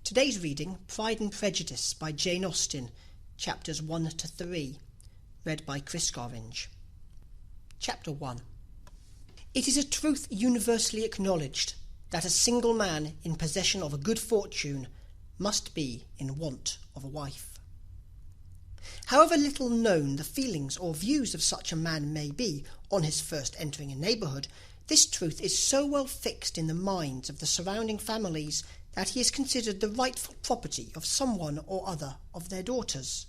Today's reading, Pride and Prejudice by Jane Austen, chapters 1 to 3, read by Chris Gorringe. Chapter 1. It is a truth universally acknowledged that a single man in possession of a good fortune must be in want of a wife. However little known the feelings or views of such a man may be on his first entering a neighbourhood, this truth is so well fixed in the minds of the surrounding families that he is considered the rightful property of some one or other of their daughters.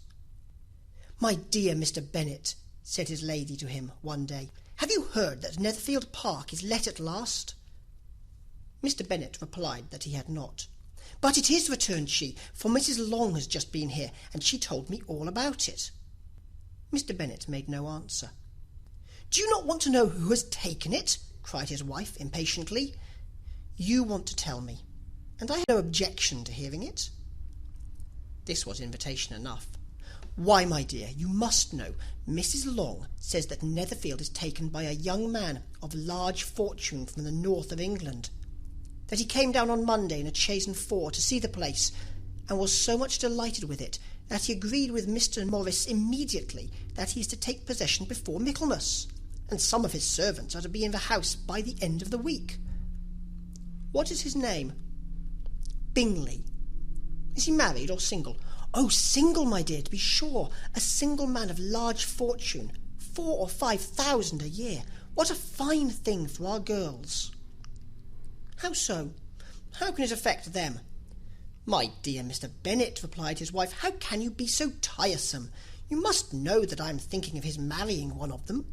"My dear Mr. Bennet," said his lady to him one day, "have you heard that Netherfield Park is let at last?" Mr. Bennet replied that he had not. "But it is," returned she, "for Mrs. Long has just been here, and she told me all about it." Mr. Bennet made no answer. "Do you not want to know who has taken it?" cried his wife impatiently. "You want to tell me, and I have no objection to hearing it." This was invitation enough. "Why, my dear, you must know. Mrs. Long says that Netherfield is taken by a young man of large fortune from the north of England. That he came down on Monday in a chaise and four to see the place, and was so much delighted with it that he agreed with Mr. Morris immediately that he is to take possession before Michaelmas, and some of his servants are to be in the house by the end of the week." "What is his name?" "Bingley." "Is he married or single?" "Oh, single, my dear, to be sure. A single man of large fortune, 4,000 or 5,000 a year. What a fine thing for our girls!" "How so? How can it affect them?" "My dear Mr. Bennet," replied his wife, "how can you be so tiresome? You must know that I am thinking of his marrying one of them."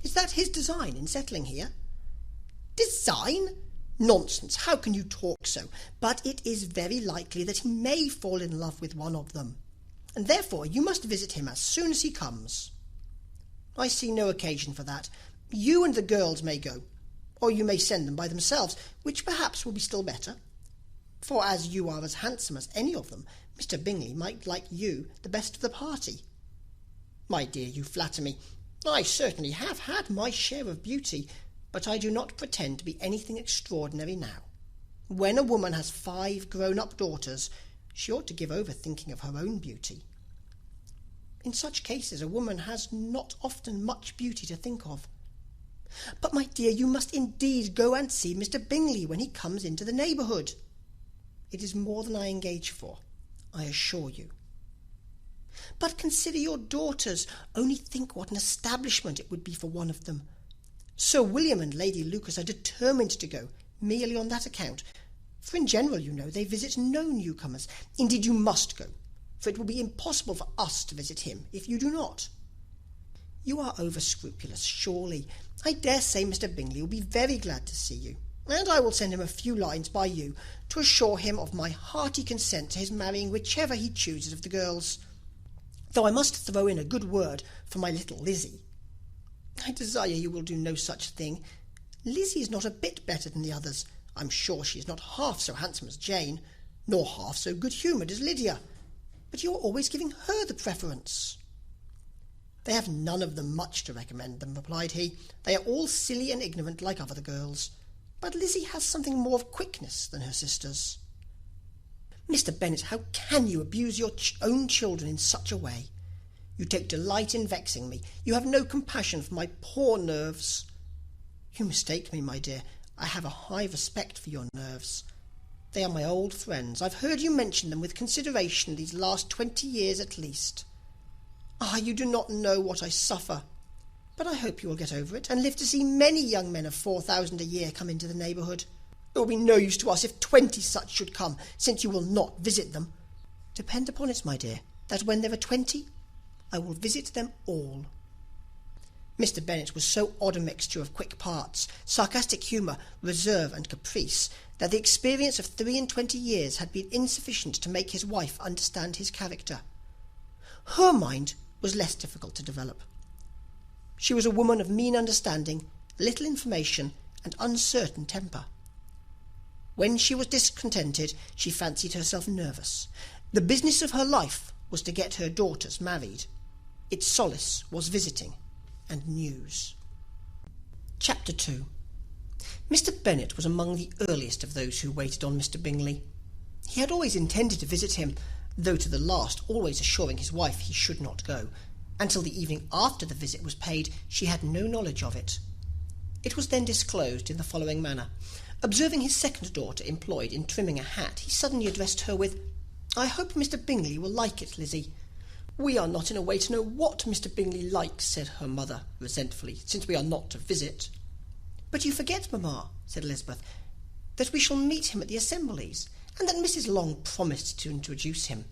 "Is that his design in settling here?" "Design? Nonsense! How can you talk so? But it is very likely that he may fall in love with one of them, and therefore you must visit him as soon as he comes." "I see no occasion for that. You and the girls may go, or you may send them by themselves, which perhaps will be still better; for as you are as handsome as any of them, Mr. Bingley might like you the best of the party." "My dear, you flatter me. I certainly have had my share of beauty, but I do not pretend to be anything extraordinary now. When a woman has 5 grown-up daughters, she ought to give over thinking of her own beauty. In such cases a woman has not often much beauty to think of. But, my dear, you must indeed go and see Mr. Bingley when he comes into the neighbourhood. It is more than I engage for, I assure you. But consider your daughters. Only think what an establishment it would be for one of them. Sir William and Lady Lucas are determined to go, merely on that account, for in general, you know, they visit no newcomers. Indeed, you must go, for it will be impossible for us to visit him if you do not. You are over-scrupulous, surely. I dare say Mr. Bingley will be very glad to see you, and I will send him a few lines by you to assure him of my hearty consent to his marrying whichever he chooses of the girls, though I must throw in a good word for my little Lizzie. I desire you will do no such thing. Lizzie is not a bit better than the others. I'm sure she is not half so handsome as Jane, nor half so good-humoured as Lydia, but you are always giving her the preference." "They have none of them much to recommend them," replied he. "They are all silly and ignorant like other girls, but Lizzie has something more of quickness than her sisters." "Mr. Bennet, how can you abuse your own children in such a way? You take delight in vexing me. You have no compassion for my poor nerves." "You mistake me, my dear. I have a high respect for your nerves. They are my old friends. I've heard you mention them with consideration these last 20 years at least. Ah, you do not know what I suffer. But I hope you will get over it, and live to see many young men of 4,000 a year come into the neighbourhood. It will be no use to us if 20 such should come, since you will not visit them. Depend upon it, my dear, that when there are 20, I will visit them all." Mr. Bennet was so odd a mixture of quick parts, sarcastic humour, reserve, and caprice, that the experience of 23 years had been insufficient to make his wife understand his character. Her mind was less difficult to develop. She was a woman of mean understanding, little information, and uncertain temper. When she was discontented, she fancied herself nervous. The business of her life was to get her daughters married. Its solace was visiting and news. Chapter 2. Mr. Bennet was among the earliest of those who waited on Mr. Bingley. He had always intended to visit him, though to the last always assuring his wife he should not go. Until the evening after the visit was paid, she had no knowledge of it. It was then disclosed in the following manner. Observing his second daughter employed in trimming a hat, he suddenly addressed her with, "I hope Mr. Bingley will like it, Lizzie." "We are not in a way to know what Mr. Bingley likes," said her mother resentfully, "since we are not to visit." "But you forget, mamma," said Elizabeth, "that we shall meet him at the assemblies, and that Mrs. Long promised to introduce him."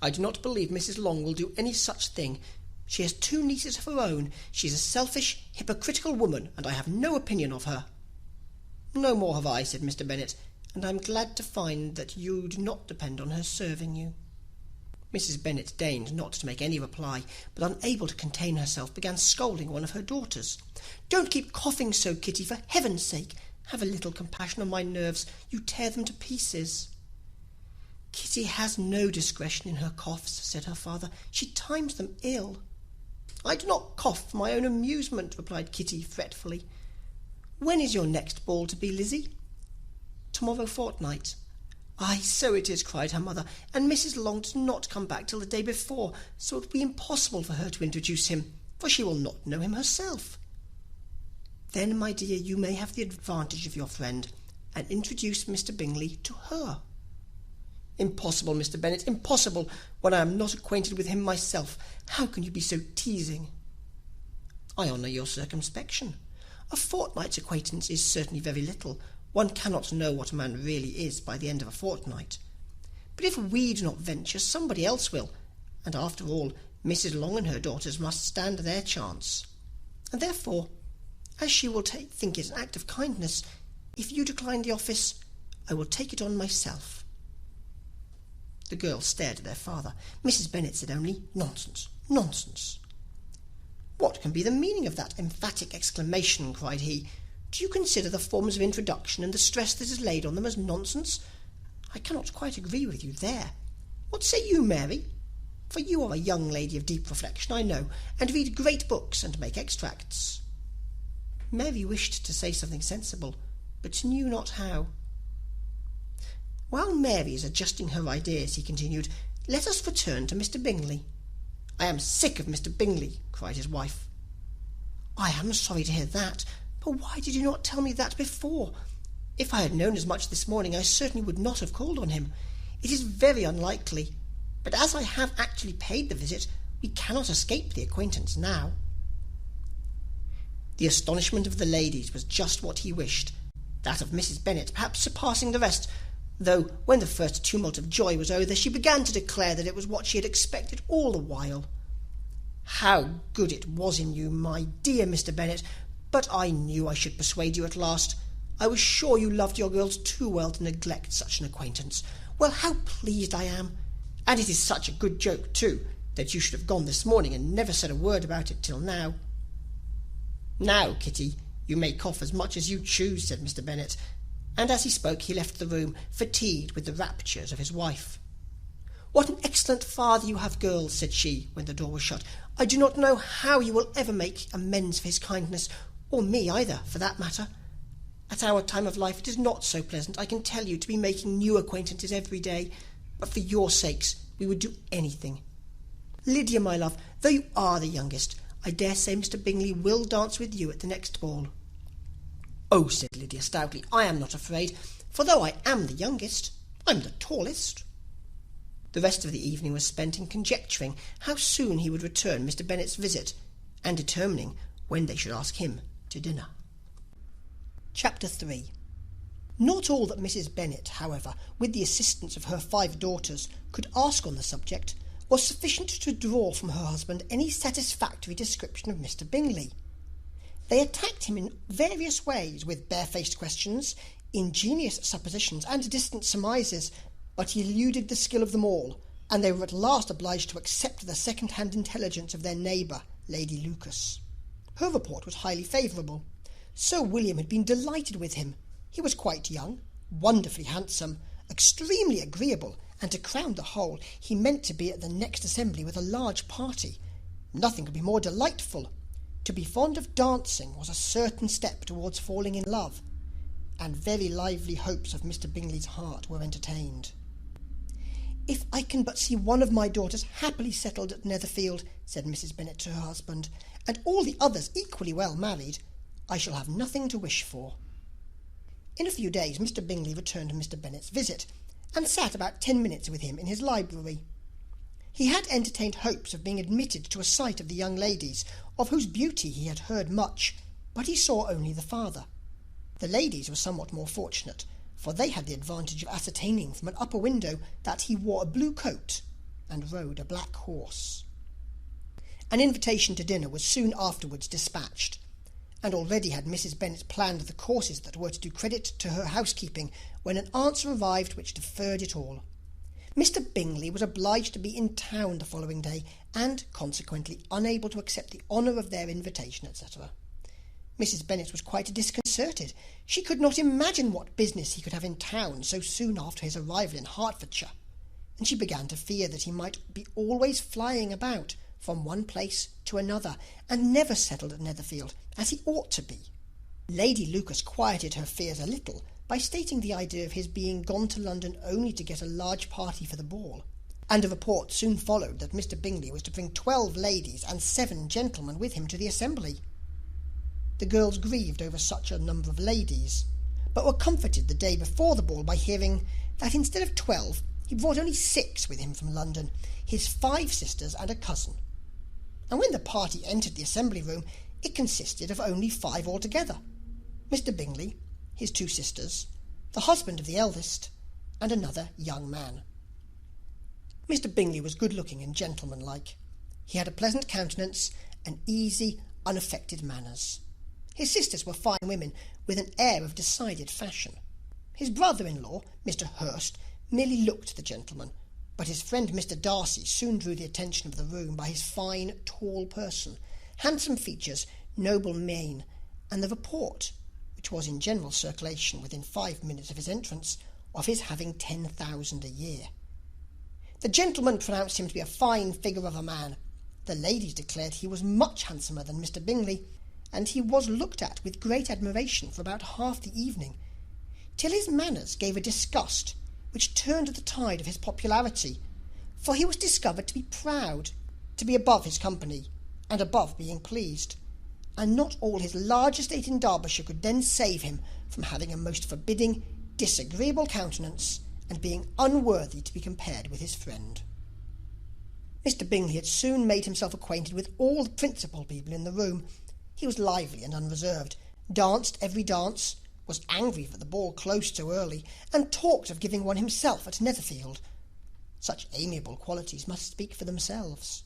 "I do not believe Mrs. Long will do any such thing. She has 2 nieces of her own. She is a selfish, hypocritical woman, and I have no opinion of her." "No more have I," said Mr. Bennet, "and I am glad to find that you do not depend on her serving you." Mrs. Bennet deigned not to make any reply, but unable to contain herself, began scolding one of her daughters. "Don't keep coughing so, Kitty, for heaven's sake. Have a little compassion on my nerves. You tear them to pieces." "Kitty has no discretion in her coughs," said her father. "She times them ill." "I do not cough for my own amusement," replied Kitty fretfully. "When is your next ball to be, Lizzie?" "Tomorrow fortnight." "Ay, so it is," cried her mother, "and Mrs. Long does not come back till the day before, so it will be impossible for her to introduce him, for she will not know him herself." "Then, my dear, you may have the advantage of your friend, and introduce Mr. Bingley to her." "Impossible, Mr. Bennet, impossible, when I am not acquainted with him myself. How can you be so teasing?" "I honour your circumspection. A fortnight's acquaintance is certainly very little. One cannot know what a man really is by the end of a fortnight. But if we do not venture, somebody else will, and after all, Mrs. Long and her daughters must stand their chance. And therefore, as she will think it an act of kindness, if you decline the office, I will take it on myself." The girls stared at their father. Mrs. Bennet said only, "Nonsense, nonsense." "What can be the meaning of that emphatic exclamation?" cried he. "Do you consider the forms of introduction and the stress that is laid on them as nonsense? I cannot quite agree with you there. What say you, Mary? For you are a young lady of deep reflection, I know, and read great books and make extracts." Mary wished to say something sensible, but knew not how. "While Mary is adjusting her ideas," he continued, "let us return to Mr. Bingley." "I am sick of Mr. Bingley," cried his wife. "I am sorry to hear that, but why did you not tell me that before? If I had known as much this morning, I certainly would not have called on him. It is very unlikely, but as I have actually paid the visit, we cannot escape the acquaintance now." The astonishment of the ladies was just what he wished, that of Mrs. Bennet perhaps surpassing the rest, though when the first tumult of joy was over, she began to declare that it was what she had expected all the while. "How good it was in you, my dear Mr. Bennet! But I knew I should persuade you at last. I was sure you loved your girls too well to neglect such an acquaintance. Well, how pleased I am! And it is such a good joke, too, that you should have gone this morning and never said a word about it till now." "Now, Kitty, you may cough as much as you choose," said Mr. Bennet, and as he spoke he left the room, fatigued with the raptures of his wife. "What an excellent father you have, girls," said she, when the door was shut. "I do not know how you will ever make amends for his kindness, or me either, for that matter. At our time of life it is not so pleasant, I can tell you, to be making new acquaintances every day, but for your sakes we would do anything. Lydia, my love, though you are the youngest, I dare say Mr. Bingley will dance with you at the next ball." "Oh," said Lydia stoutly, "I am not afraid, for though I am the youngest, I am the tallest." The rest of the evening was spent in conjecturing how soon he would return Mr. Bennet's visit, and determining when they should ask him to dinner. Chapter 3. Not all that Mrs. Bennet, however, with the assistance of her 5 daughters, could ask on the subject, was sufficient to draw from her husband any satisfactory description of Mr. Bingley. They attacked him in various ways, with barefaced questions, ingenious suppositions, and distant surmises, but he eluded the skill of them all, and they were at last obliged to accept the second-hand intelligence of their neighbour, Lady Lucas. Her report was highly favourable. Sir William had been delighted with him. He was quite young, wonderfully handsome, extremely agreeable, and to crown the whole, he meant to be at the next assembly with a large party. Nothing could be more delightful. To be fond of dancing was a certain step towards falling in love, and very lively hopes of Mr. Bingley's heart were entertained. "If I can but see one of my daughters happily settled at Netherfield," said Mrs. Bennet to her husband, "and all the others equally well married, I shall have nothing to wish for." In a few days Mr. Bingley returned Mr. Bennet's visit, and sat about 10 minutes with him in his library. He had entertained hopes of being admitted to a sight of the young ladies, of whose beauty he had heard much, but he saw only the father. The ladies were somewhat more fortunate, for they had the advantage of ascertaining from an upper window that he wore a blue coat and rode a black horse. An invitation to dinner was soon afterwards dispatched, and already had Mrs. Bennet planned the courses that were to do credit to her housekeeping, when an answer arrived which deferred it all. Mr. Bingley was obliged to be in town the following day, and consequently unable to accept the honour of their invitation, etc. Mrs. Bennet was quite disconcerted. She could not imagine what business he could have in town so soon after his arrival in Hertfordshire, and she began to fear that he might be always flying about from one place to another, and never settled at Netherfield, as he ought to be. Lady Lucas quieted her fears a little by stating the idea of his being gone to London only to get a large party for the ball, and a report soon followed that Mr. Bingley was to bring 12 ladies and 7 gentlemen with him to the assembly. The girls grieved over such a number of ladies, but were comforted the day before the ball by hearing that instead of 12 he brought only 6 with him from London, his 5 sisters and a cousin. And when the party entered the assembly room, it consisted of only 5 altogether: Mr. Bingley, his 2 sisters, the husband of the eldest, and another young man. Mr. Bingley was good-looking and gentlemanlike. He had a pleasant countenance and easy, unaffected manners. His sisters were fine women, with an air of decided fashion. His brother-in-law, Mr. Hurst, merely looked the gentleman, but his friend Mr. Darcy soon drew the attention of the room by his fine, tall person, handsome features, noble mien, and the report, which was in general circulation within 5 minutes of his entrance, of his having 10,000 a year. The gentleman pronounced him to be a fine figure of a man. The ladies declared he was much handsomer than Mr. Bingley, and he was looked at with great admiration for about half the evening, till his manners gave a disgust which turned the tide of his popularity, for he was discovered to be proud, to be above his company, and above being pleased, and not all his large estate in Derbyshire could then save him from having a most forbidding, disagreeable countenance, and being unworthy to be compared with his friend. Mr. Bingley had soon made himself acquainted with all the principal people in the room. He was lively and unreserved, danced every dance, was angry for the ball closed so early, and talked of giving one himself at Netherfield. Such amiable qualities must speak for themselves.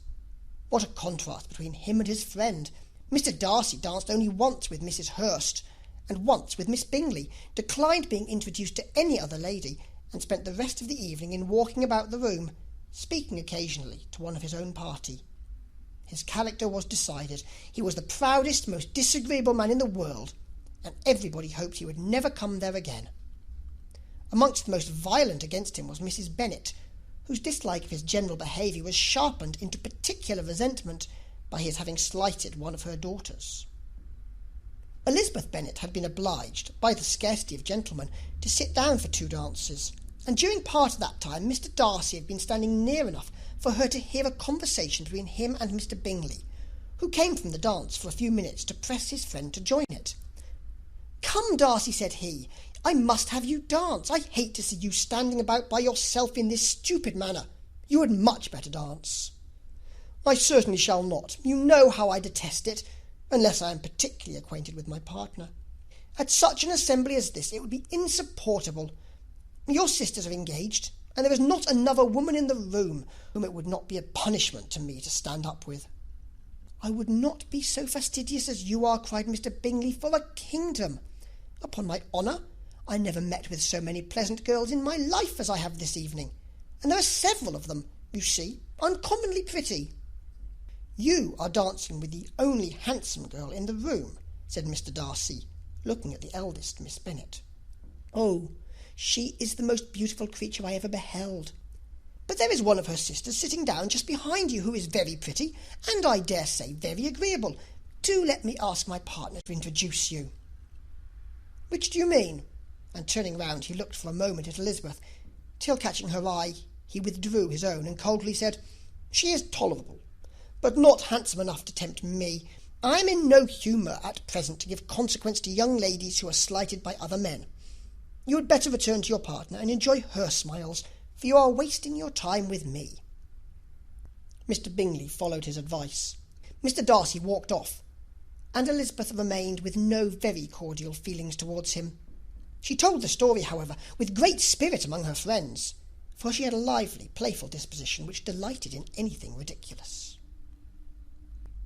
What a contrast between him and his friend! Mr. Darcy danced only once with Mrs. Hurst, and once with Miss Bingley, declined being introduced to any other lady, and spent the rest of the evening in walking about the room, speaking occasionally to one of his own party. His character was decided. He was the proudest, most disagreeable man in the world, and everybody hoped he would never come there again. Amongst the most violent against him was Mrs. Bennet, whose dislike of his general behaviour was sharpened into particular resentment by his having slighted one of her daughters. Elizabeth Bennet had been obliged, by the scarcity of gentlemen, to sit down for 2 dances, and during part of that time Mr. Darcy had been standing near enough for her to hear a conversation between him and Mr. Bingley, who came from the dance for a few minutes to press his friend to join it. "Come, Darcy," said he, "I must have you dance. I hate to see you standing about by yourself in this stupid manner. You had much better dance." "I certainly shall not. You know how I detest it, unless I am particularly acquainted with my partner. At such an assembly as this it would be insupportable. Your sisters are engaged, and there is not another woman in the room whom it would not be a punishment to me to stand up with." "I would not be so fastidious as you are," cried Mr. Bingley, "for a kingdom. Upon my honour, I never met with so many pleasant girls in my life as I have this evening, and there are several of them, you see, uncommonly pretty." "You are dancing with the only handsome girl in the room," said Mr. Darcy, looking at the eldest Miss Bennet. "Oh, she is the most beautiful creature I ever beheld. But there is one of her sisters sitting down just behind you, who is very pretty, and I dare say very agreeable. Do let me ask my partner to introduce you." "Which do you mean?" And turning round, he looked for a moment at Elizabeth, till catching her eye, he withdrew his own and coldly said, "She is tolerable, but not handsome enough to tempt me. I am in no humour at present to give consequence to young ladies who are slighted by other men. You had better return to your partner and enjoy her smiles, for you are wasting your time with me." Mr. Bingley followed his advice. Mr. Darcy walked off, and Elizabeth remained with no very cordial feelings towards him. She told the story, however, with great spirit among her friends, for she had a lively, playful disposition which delighted in anything ridiculous.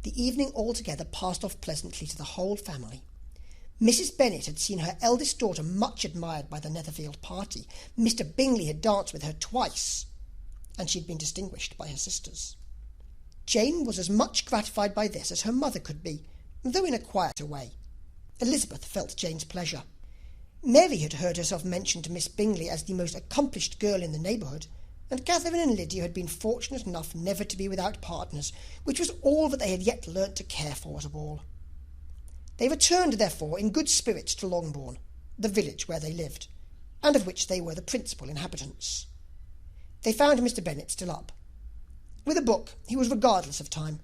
The evening altogether passed off pleasantly to the whole family. Mrs. Bennet had seen her eldest daughter much admired by the Netherfield party. Mr. Bingley had danced with her twice, and she had been distinguished by her sisters. Jane was as much gratified by this as her mother could be, though in a quieter way. Elizabeth felt Jane's pleasure. Mary had heard herself mentioned to Miss Bingley as the most accomplished girl in the neighbourhood, and Catherine and Lydia had been fortunate enough never to be without partners, which was all that they had yet learnt to care for at a ball. They returned, therefore, in good spirits to Longbourn, the village where they lived, and of which they were the principal inhabitants. They found Mr. Bennet still up. With a book he was regardless of time,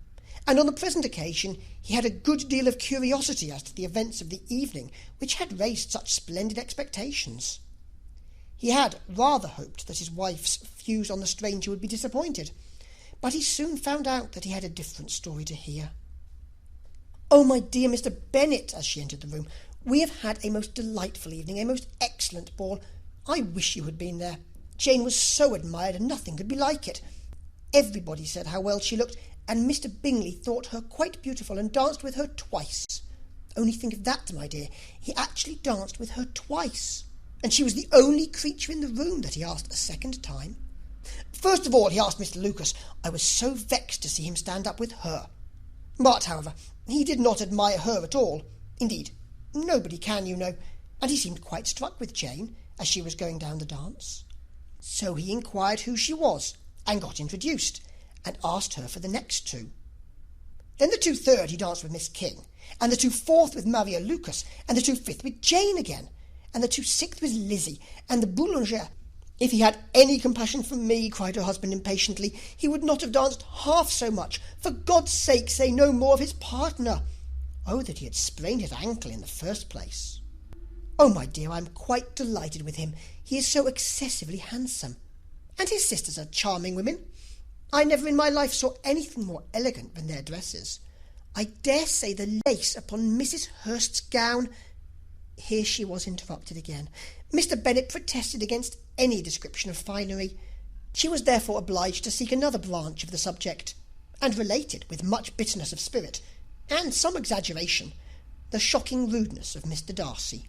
and on the present occasion he had a good deal of curiosity as to the events of the evening, which had raised such splendid expectations. He had rather hoped that his wife's views on the stranger would be disappointed, but he soon found out that he had a different story to hear. "Oh, my dear Mr. Bennet," as she entered the room, "we have had a most delightful evening, a most excellent ball. I wish you had been there. Jane was so admired, and nothing could be like it. Everybody said how well she looked, and Mr. Bingley thought her quite beautiful and danced with her twice. Only think of that, my dear. He actually danced with her twice, and she was the only creature in the room that he asked a second time. First of all, he asked Mr. Lucas. I was so vexed to see him stand up with her. But, however, he did not admire her at all. Indeed, nobody can, you know, and he seemed quite struck with Jane as she was going down the dance. So he inquired who she was, and got introduced, and asked her for the next two. Then the 2/3 he danced with Miss King, and the 2/4 with Maria Lucas, and the 2/5 with Jane again, and the 2/6 with Lizzie, and the boulanger. If he had any compassion for me, cried her husband impatiently, he would not have danced half so much. For God's sake, say no more of his partner. Oh, that he had sprained his ankle in the first place. Oh, my dear, I am quite delighted with him. He is so excessively handsome. And his sisters are charming women. I never in my life saw anything more elegant than their dresses. I dare say the lace upon Mrs. Hurst's gown—" Here she was interrupted again. Mr. Bennet protested against any description of finery. She was therefore obliged to seek another branch of the subject, and related, with much bitterness of spirit, and some exaggeration, the shocking rudeness of Mr. Darcy.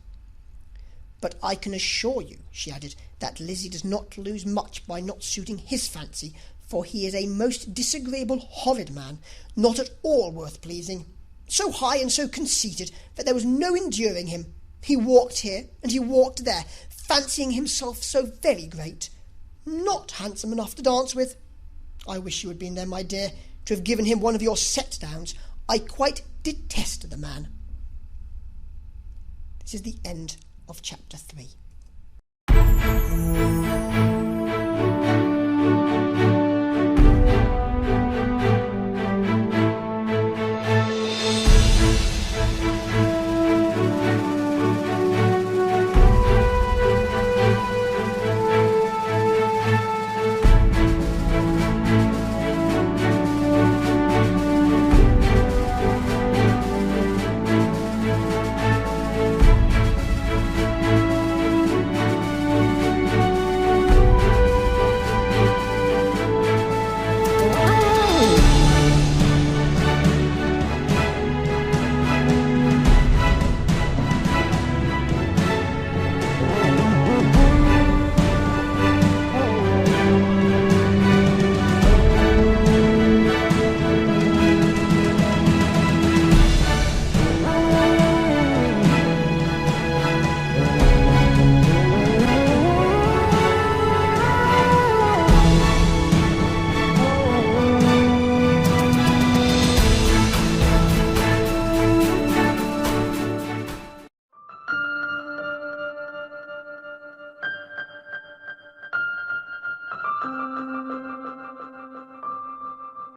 "But I can assure you," she added, "that Lizzie does not lose much by not suiting his fancy, for he is a most disagreeable, horrid man, not at all worth pleasing. So high and so conceited that there was no enduring him. He walked here and he walked there, fancying himself so very great. Not handsome enough to dance with. I wish you had been there, my dear, to have given him one of your set-downs. I quite detest the man." This is the end of chapter 3.